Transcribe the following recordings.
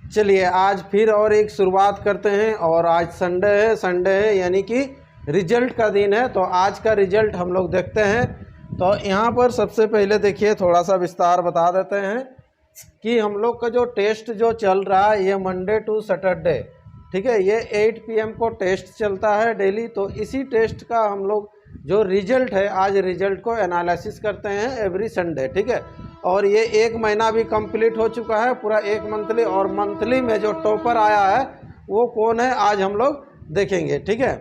चलिए आज फिर और एक शुरुआत करते हैं। और आज संडे है यानी कि रिजल्ट का दिन है। तो आज का रिजल्ट हम लोग देखते हैं। तो यहाँ पर सबसे पहले देखिए थोड़ा सा विस्तार बता देते हैं कि हम लोग का जो टेस्ट जो चल रहा है ये मंडे टू सैटरडे, ठीक है, ये 8 PM को टेस्ट चलता है डेली। तो इसी टेस्ट का हम लोग जो रिजल्ट है आज रिजल्ट को एनालिसिस करते हैं एवरी संडे, ठीक है। और ये 1 महीना भी कंप्लीट हो चुका है, पूरा 1 मंथली। और मंथली में जो टॉपर आया है वो कौन है आज हम लोग देखेंगे, ठीक है।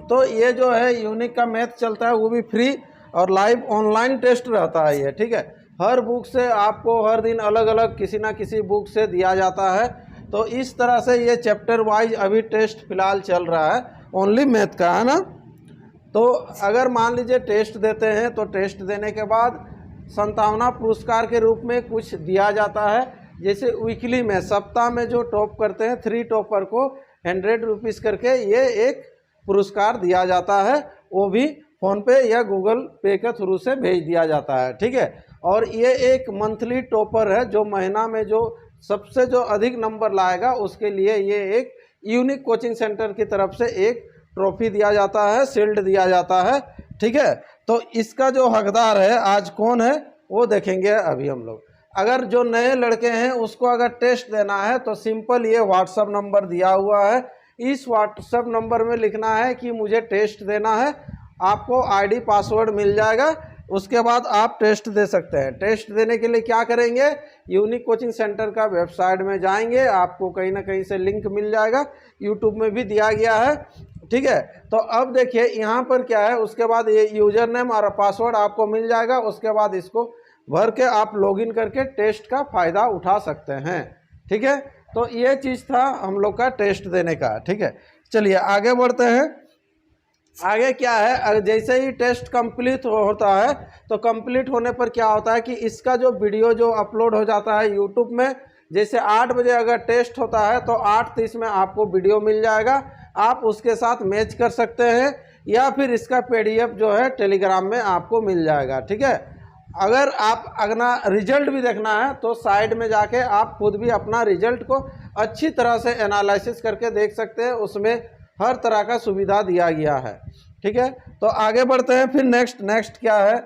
तो ये जो है यूनिक का मैथ चलता है वो भी फ्री और लाइव ऑनलाइन टेस्ट रहता है ये, ठीक है। हर बुक से आपको हर दिन अलग अलग किसी ना किसी बुक से दिया जाता है। तो इस तरह से ये चैप्टर वाइज अभी टेस्ट फिलहाल चल रहा है, ओनली मैथ का, है ना। तो अगर मान लीजिए टेस्ट देते हैं तो टेस्ट देने के बाद संतावना पुरस्कार के रूप में कुछ दिया जाता है। जैसे वीकली में, सप्ताह में जो टॉप करते हैं 3 टॉपर को 100 रुपीज़ करके ये एक पुरस्कार दिया जाता है। वो भी फ़ोनपे या गूगल पे के थ्रू से भेज दिया जाता है, ठीक है। और ये एक मंथली टॉपर है, जो महीना में जो सबसे जो अधिक नंबर लाएगा उसके लिए ये एक यूनिक कोचिंग सेंटर की तरफ से एक ट्रॉफी दिया जाता है, शील्ड दिया जाता है, ठीक है। तो इसका जो हकदार है आज कौन है वो देखेंगे अभी हम लोग। अगर जो नए लड़के हैं उसको अगर टेस्ट देना है तो सिंपल ये व्हाट्सअप नंबर दिया हुआ है। इस व्हाट्सअप नंबर में लिखना है कि मुझे टेस्ट देना है, आपको आईडी पासवर्ड मिल जाएगा। उसके बाद आप टेस्ट दे सकते हैं। टेस्ट देने के लिए क्या करेंगे, यूनिक कोचिंग सेंटर का वेबसाइट में जाएंगे, आपको कहीं ना कहीं से लिंक मिल जाएगा, यूट्यूब में भी दिया गया है, ठीक है। तो अब देखिए यहाँ पर क्या है, उसके बाद ये यूजर नेम और पासवर्ड आपको मिल जाएगा। उसके बाद इसको भर के आप लॉगिन करके टेस्ट का फ़ायदा उठा सकते हैं, ठीक है। तो ये चीज़ था हम लोग का टेस्ट देने का, ठीक है। चलिए आगे बढ़ते हैं। आगे क्या है, जैसे ही टेस्ट कंप्लीट होता है तो कंप्लीट होने पर क्या होता है कि इसका जो वीडियो जो अपलोड हो जाता है यूट्यूब में, जैसे 8 बजे अगर टेस्ट होता है तो 8:30 में आपको वीडियो मिल जाएगा। आप उसके साथ मैच कर सकते हैं या फिर इसका PDF जो है टेलीग्राम में आपको मिल जाएगा, ठीक है। अगर आप अपना रिजल्ट भी देखना है तो साइड में जाके आप खुद भी अपना रिजल्ट को अच्छी तरह से एनालिसिस करके देख सकते हैं। उसमें हर तरह का सुविधा दिया गया है, ठीक है। तो आगे बढ़ते हैं। फिर नेक्स्ट क्या है,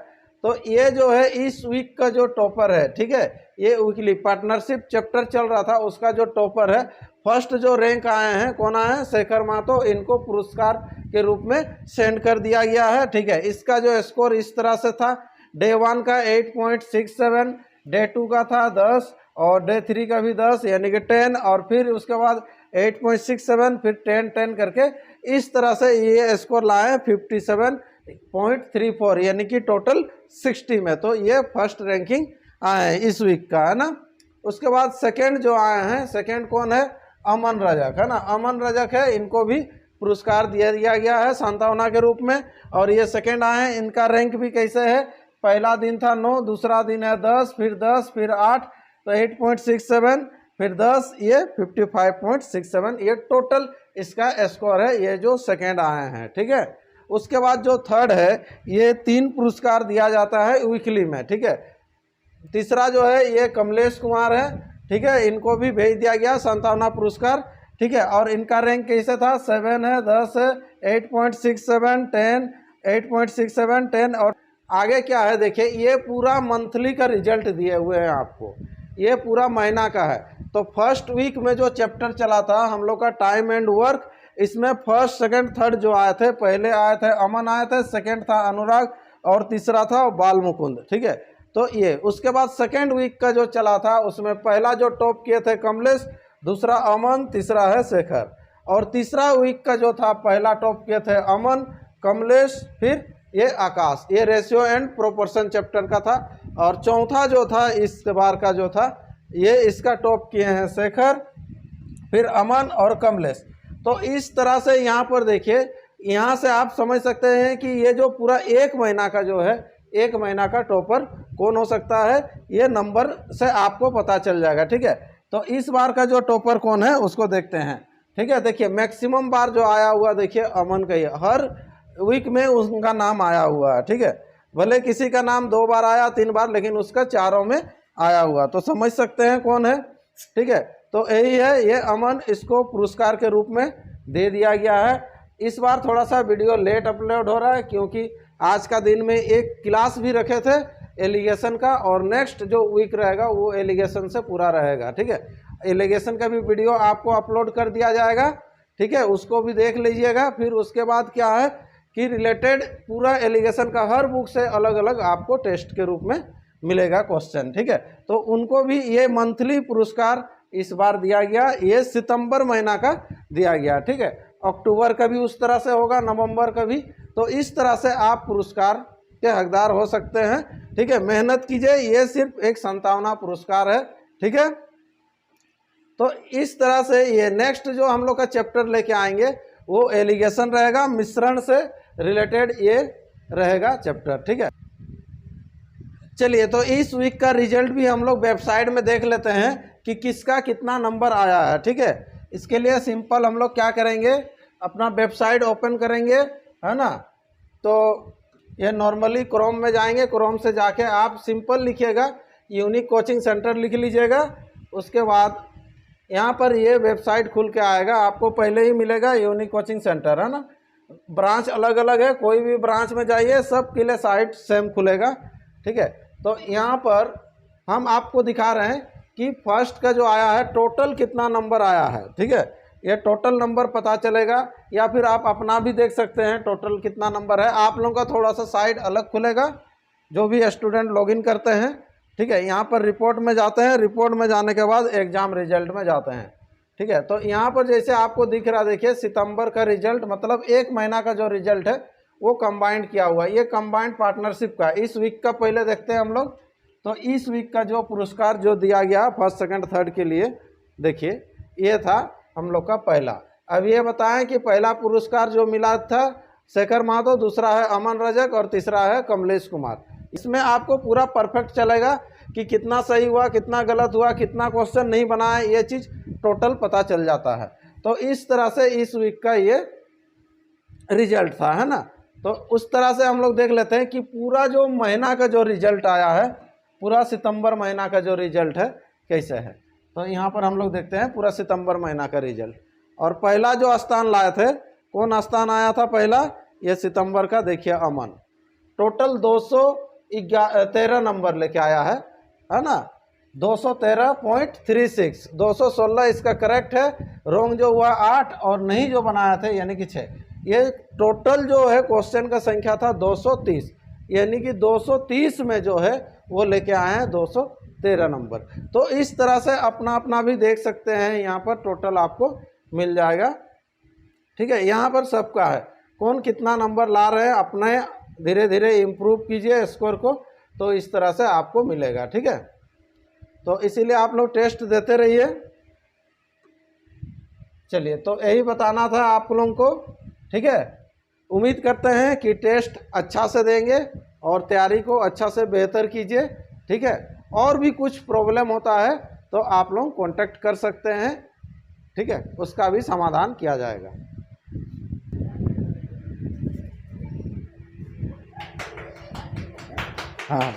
तो ये जो है इस वीक का जो टॉपर है, ठीक है, ये वीकली पार्टनरशिप चैप्टर चल रहा था उसका जो टॉपर है, फर्स्ट जो रैंक आए हैं कौन आए हैं, शेखर महतो। इनको पुरस्कार के रूप में सेंड कर दिया गया है, ठीक है। इसका जो स्कोर इस तरह से था, डे 1 का 8.67, डे 2 का था 10 और डे 3 का भी 10 यानी कि 10, और फिर उसके बाद 8.67, फिर 10 करके इस तरह से ये स्कोर लाए 57.34 यानी कि टोटल 60 में। तो ये फर्स्ट रैंकिंग आए हैं इस वीक का, है ना। उसके बाद सेकंड जो आए हैं, सेकंड कौन है, अमन रजक, है ना। अमन रजक है, इनको भी पुरस्कार दिया गया है सांत्वना के रूप में। और ये सेकंड आए हैं, इनका रैंक भी कैसे है, पहला दिन था 9, दूसरा दिन है 10, फिर 8, तो 8.67, फिर 10, ये 55.67, ये टोटल इसका स्कोर है, ये जो सेकंड आए हैं, ठीक है। उसके बाद जो थर्ड है, ये 3 पुरस्कार दिया जाता है वीकली में, ठीक है। तीसरा जो है ये कमलेश कुमार है, ठीक है, इनको भी भेज दिया गया सांत्वना पुरस्कार, ठीक है। और इनका रैंक कैसे था, 7 है, 10 है, 8.67, 10, 8.67, 10। और आगे क्या है देखिए, ये पूरा मंथली का रिजल्ट दिए हुए हैं आपको, ये पूरा महीना का है। तो फर्स्ट वीक में जो चैप्टर चला था हम लोग का टाइम एंड वर्क, इसमें फर्स्ट सेकंड थर्ड जो आए थे, पहले आए थे अमन आए थे, सेकंड था अनुराग और तीसरा था बाल मुकुंद, ठीक है। तो ये उसके बाद सेकंड वीक का जो चला था उसमें पहला जो टॉप किए थे कमलेश, दूसरा अमन, तीसरा है शेखर। और तीसरा वीक का जो था पहला टॉप किए थे अमन, कमलेश, फिर ये आकाश। ये रेशियो एंड प्रोपोर्शन चैप्टर का था। और चौथा जो था इस बार का जो था, ये इसका टॉप किए हैं शेखर, फिर अमन और कमलेश। तो इस तरह से यहाँ पर देखिए, यहाँ से आप समझ सकते हैं कि ये जो पूरा 1 महीना का जो है, 1 महीना का टॉपर कौन हो सकता है, ये नंबर से आपको पता चल जाएगा, ठीक है। तो इस बार का जो टॉपर कौन है उसको देखते हैं, ठीक है। देखिए मैक्सिमम बार जो आया हुआ देखिए अमन का ही, हर वीक में उनका नाम आया हुआ है, ठीक है। भले किसी का नाम 2 बार आया 3 बार, लेकिन उसका चारों में आया हुआ, तो समझ सकते हैं कौन है, ठीक है। तो यही है, ये अमन इसको पुरस्कार के रूप में दे दिया गया है। इस बार थोड़ा सा वीडियो लेट अपलोड हो रहा है क्योंकि आज का दिन में एक क्लास भी रखे थे एलिगेशन का, और नेक्स्ट जो वीक रहेगा वो एलिगेशन से पूरा रहेगा। ठीक है, एलिगेशन का भी वीडियो आपको अपलोड कर दिया जाएगा। ठीक है, उसको भी देख लीजिएगा। फिर उसके बाद क्या है कि रिलेटेड पूरा एलिगेशन का हर बुक से अलग अलग आपको टेस्ट के रूप में मिलेगा क्वेश्चन। ठीक है, तो उनको भी ये मंथली पुरस्कार इस बार दिया गया, ये सितंबर महीना का दिया गया। ठीक है, अक्टूबर का भी उस तरह से होगा, नवंबर का भी। तो इस तरह से आप पुरस्कार के हकदार हो सकते हैं। ठीक है, मेहनत कीजिए, ये सिर्फ एक संतावना पुरस्कार है। ठीक है, तो इस तरह से ये नेक्स्ट जो हम लोग का चैप्टर लेके आएंगे वो एलिगेशन रहेगा, मिश्रण से रिलेटेड ये रहेगा चैप्टर। ठीक है, चलिए तो इस वीक का रिजल्ट भी हम लोग वेबसाइट में देख लेते हैं कि किसका कितना नंबर आया है। ठीक है, इसके लिए सिंपल हम लोग क्या करेंगे, अपना वेबसाइट ओपन करेंगे, है ना। तो ये नॉर्मली क्रोम में जाएंगे, क्रोम से जाके आप सिंपल लिखिएगा यूनिक कोचिंग सेंटर लिख लीजिएगा। उसके बाद यहाँ पर ये वेबसाइट खुल के आएगा, आपको पहले ही मिलेगा यूनिक कोचिंग सेंटर, है ना। ब्रांच अलग अलग है, कोई भी ब्रांच में जाइए सब के लिए साइट सेम खुलेगा। ठीक है, तो यहाँ पर हम आपको दिखा रहे हैं कि फर्स्ट का जो आया है टोटल कितना नंबर आया है। ठीक है, ये टोटल नंबर पता चलेगा, या फिर आप अपना भी देख सकते हैं टोटल कितना नंबर है। आप लोगों का थोड़ा सा साइट अलग खुलेगा जो भी स्टूडेंट लॉगिन करते हैं। ठीक है, यहाँ पर रिपोर्ट में जाते हैं, रिपोर्ट में जाने के बाद एग्ज़ाम रिजल्ट में जाते हैं। ठीक है, तो यहाँ पर जैसे आपको दिख रहा, देखिए सितंबर का रिजल्ट, मतलब एक महीना का जो रिजल्ट है वो कंबाइंड किया हुआ है। ये कंबाइंड पार्टनरशिप का इस वीक का पहले देखते हैं हम लोग। तो इस वीक का जो पुरस्कार जो दिया गया फर्स्ट सेकंड थर्ड के लिए, देखिए ये था हम लोग का पहला। अब ये बताएं कि पहला पुरस्कार जो मिला था शेखर महतो, दूसरा है अमन रजक और तीसरा है कमलेश कुमार। इसमें आपको पूरा परफेक्ट चलेगा कि कितना सही हुआ, कितना गलत हुआ, कितना क्वेश्चन नहीं बनाया, ये चीज़ टोटल पता चल जाता है। तो इस तरह से इस वीक का ये रिजल्ट था, है ना। तो उस तरह से हम लोग देख लेते हैं कि पूरा जो महीना का जो रिजल्ट आया है, पूरा सितंबर महीना का जो रिजल्ट है कैसे है। तो यहाँ पर हम लोग देखते हैं पूरा सितंबर महीना का रिजल्ट। और पहला जो स्थान लाए थे, कौन स्थान आया था पहला, ये सितंबर का देखिए अमन, टोटल 213 नंबर लेके आया है ना। 213.36, 216 इसका करेक्ट है। रॉन्ग जो हुआ 8 और नहीं जो बनाया थे यानी कि 6। ये टोटल जो है क्वेश्चन का संख्या था 230, यानी कि 230 में जो है वो लेके आए हैं 213 नंबर। तो इस तरह से अपना अपना भी देख सकते हैं, यहाँ पर टोटल आपको मिल जाएगा। ठीक है, यहाँ पर सबका है, कौन कितना नंबर ला रहे हैं, अपने धीरे धीरे इम्प्रूव कीजिए स्कोर को, तो इस तरह से आपको मिलेगा। ठीक है, तो इसीलिए आप लोग टेस्ट देते रहिए। चलिए, तो यही बताना था आप लोगों को। ठीक है, उम्मीद करते हैं कि टेस्ट अच्छा से देंगे और तैयारी को अच्छा से बेहतर कीजिए। ठीक है, और भी कुछ प्रॉब्लम होता है तो आप लोग कांटेक्ट कर सकते हैं। ठीक है, उसका भी समाधान किया जाएगा। हाँ,